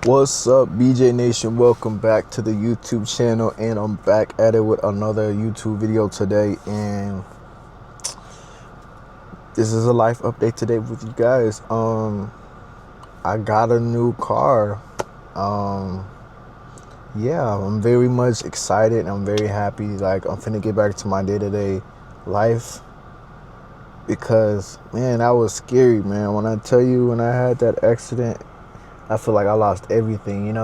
What's up, BJ Nation? Welcome back to the YouTube channel, and I'm back at it with another YouTube video today. And this is a life update today with you guys. I got a new car. Yeah, I'm very much excited. I'm very happy. Like, I'm finna get back to my day-to-day life because, man, that was scary, man. When I tell you, when I had that accident, I feel like I lost everything.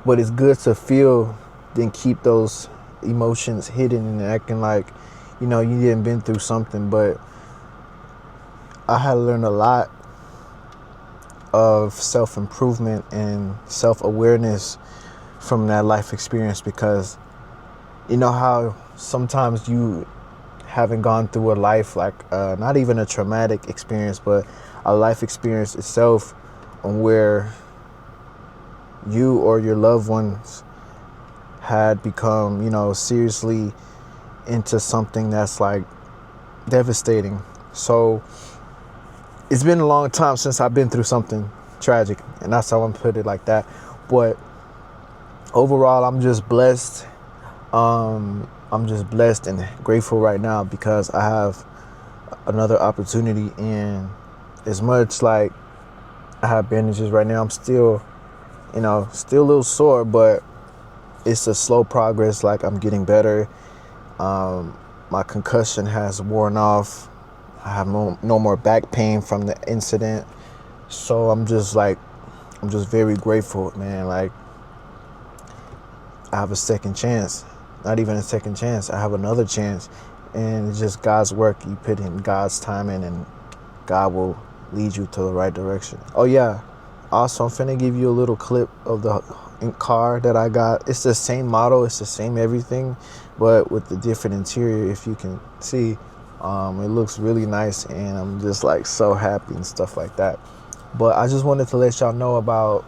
But it's good to feel, then keep those emotions hidden and acting like, you didn't been through something. But I had learned a lot of self-improvement and self-awareness from that life experience, because you know how sometimes you haven't gone through a life, like not even a traumatic experience, but a life experience itself, where you or your loved ones had become, seriously into something that's like devastating. So it's been a long time since I've been through something tragic, and that's how I'm put it like that. But overall, I'm just blessed. I'm just blessed and grateful right now because I have another opportunity. And as much like I have bandages right now, I'm still still a little sore, but it's a slow progress. Like, I'm getting better. My concussion has worn off. I have no more back pain from the incident. So I'm just very grateful, man. Like, I have a second chance. Not even a second chance. I have another chance. And it's just God's work. You put in God's timing, and God will lead you to the right direction. Oh, yeah. Also, I'm finna give you a little clip of the car that I got. It's the same model. It's the same everything, but with the different interior. If you can see, it looks really nice, and I'm just like so happy and stuff like that. But I just wanted to let y'all know about,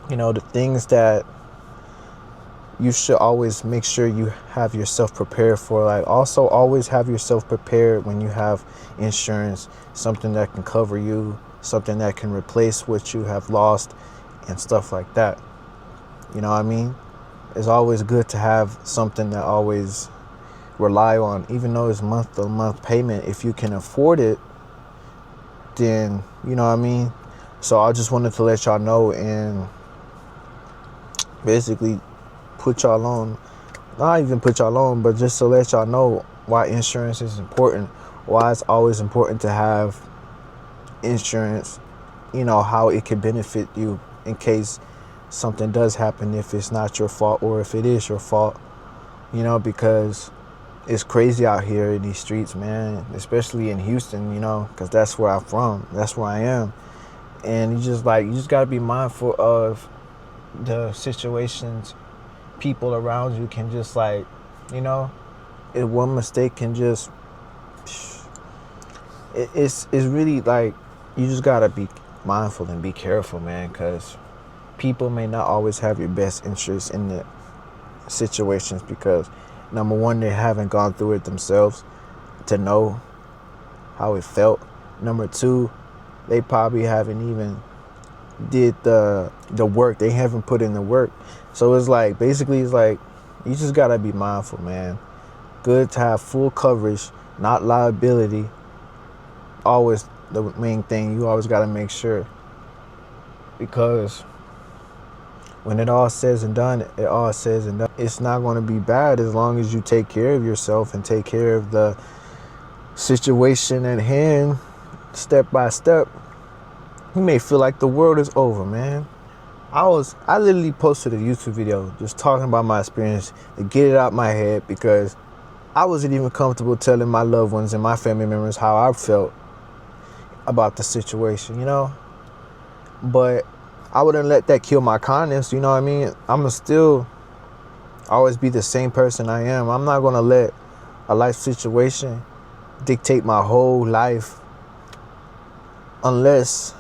the things that you should always make sure you have yourself prepared for. Like, also always have yourself prepared when you have insurance, something that can cover you, something that can replace what you have lost and stuff like that. You know what I mean? It's always good to have something that always rely on, even though it's month-to-month payment. If you can afford it, then you know what I mean. So I just wanted to let y'all know, and basically put y'all on, not even put y'all on, but just to let y'all know why insurance is important, why it's always important to have insurance, how it can benefit you in case something does happen, if it's not your fault or if it is your fault, because it's crazy out here in these streets, man, especially in Houston, because that's where I'm from, that's where I am. And you just got to be mindful of the situations. People around you can just if one mistake can just, it's really like, you just gotta be mindful and be careful, man, because people may not always have your best interests in the situations, because number one, they haven't gone through it themselves to know how it felt. Number two, they probably haven't even did the work. They haven't put in the work. So it's like, basically, it's like, you just gotta be mindful, man. Good to have full coverage, not liability. Always the main thing. You always gotta make sure, because when it all says and done, it's not going to be bad as long as you take care of yourself and take care of the situation at hand, step by step. You may feel like the world is over, man. I literally posted a YouTube video just talking about my experience to get it out my head, because I wasn't even comfortable telling my loved ones and my family members how I felt about the situation, But I wouldn't let that kill my kindness, you know what I mean? I'm going to still always be the same person I am. I'm not going to let a life situation dictate my whole life, unless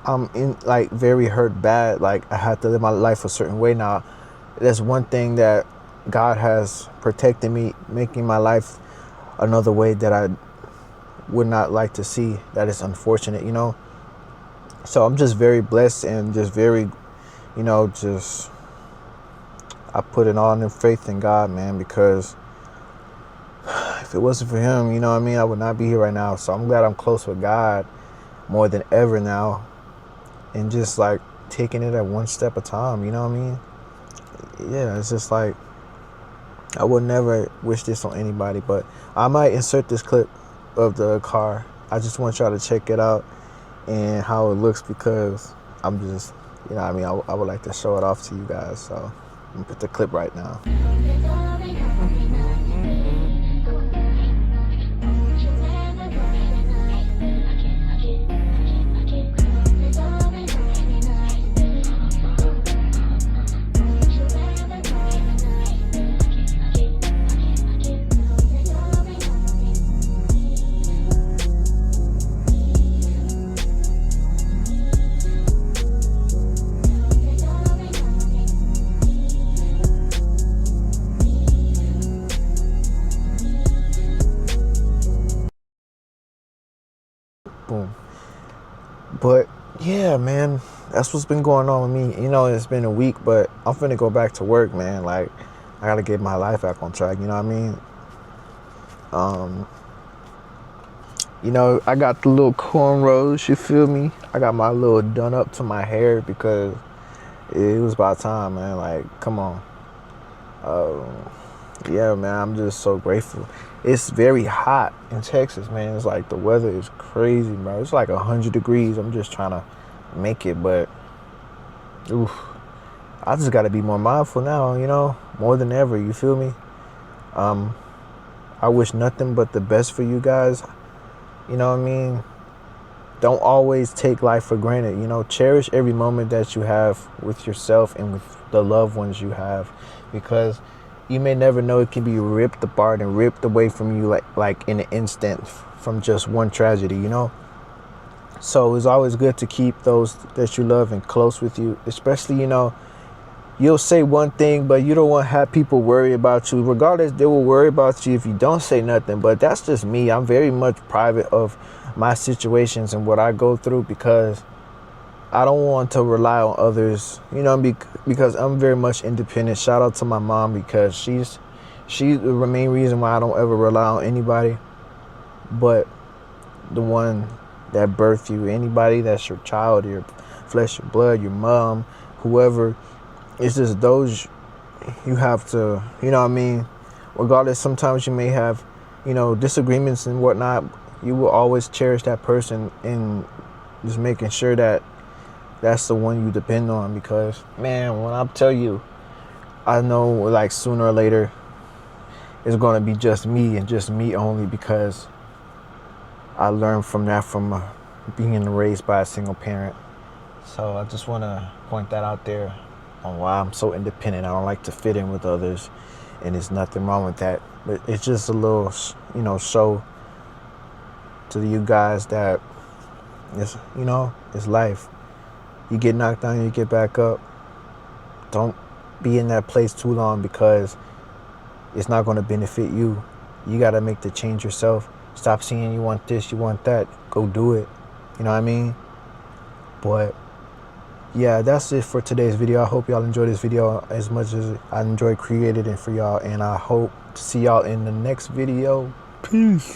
I'm in, like, very hurt bad, like I have to live my life a certain way. Now, that's one thing that God has protected me, making my life another way that I would not like to see. That is unfortunate, So I'm just very blessed and just very, just I put it all in faith in God, man, because if it wasn't for him, I would not be here right now. So I'm glad I'm close with God more than ever now, and just like taking it at one step at a time, Yeah, it's just like I would never wish this on anybody, but I might insert this clip of the car. I just want y'all to check it out and how it looks, because I'm just, I would like to show it off to you guys. So I'm gonna put the clip right now. Boom. But yeah, man, that's what's been going on with me. It's been a week, but I'm finna go back to work, man. Like, I gotta get my life back on track, you know what I mean? I got the little cornrows, you feel me? I got my little done up to my hair because it was about time, man. Like, come on. Yeah, man, I'm just so grateful. It's very hot in Texas, man. It's like the weather is crazy, bro. It's like 100 degrees. I'm just trying to make it, but oof, I just got to be more mindful now, more than ever. You feel me? I wish nothing but the best for you guys. You know what I mean? Don't always take life for granted. Cherish every moment that you have with yourself and with the loved ones you have, because you may never know, it can be ripped apart and ripped away from you like in an instant from just one tragedy, So it's always good to keep those that you love and close with you, especially, you'll say one thing, but you don't want to have people worry about you. Regardless, they will worry about you if you don't say nothing. But that's just me. I'm very much private of my situations and what I go through, because I don't want to rely on others, because I'm very much independent. Shout out to my mom, because she's the main reason why I don't ever rely on anybody but the one that birthed you. Anybody that's your child, your flesh and blood, your mom, whoever. It's just those you have to, regardless, sometimes you may have, disagreements and whatnot. You will always cherish that person, and just making sure that that's the one you depend on, because, man, when I tell you, I know like sooner or later it's going to be just me and just me only, because I learned from that from being raised by a single parent. So I just want to point that out there on why I'm so independent. I don't like to fit in with others, and there's nothing wrong with that. But it's just a little, show to you guys that it's, it's life. You get knocked down, you get back up. Don't be in that place too long, because it's not going to benefit you. You got to make the change yourself. Stop seeing you want this, you want that. Go do it. You know what I mean? But yeah, that's it for today's video. I hope y'all enjoyed this video as much as I enjoyed creating it for y'all. And I hope to see y'all in the next video. Peace.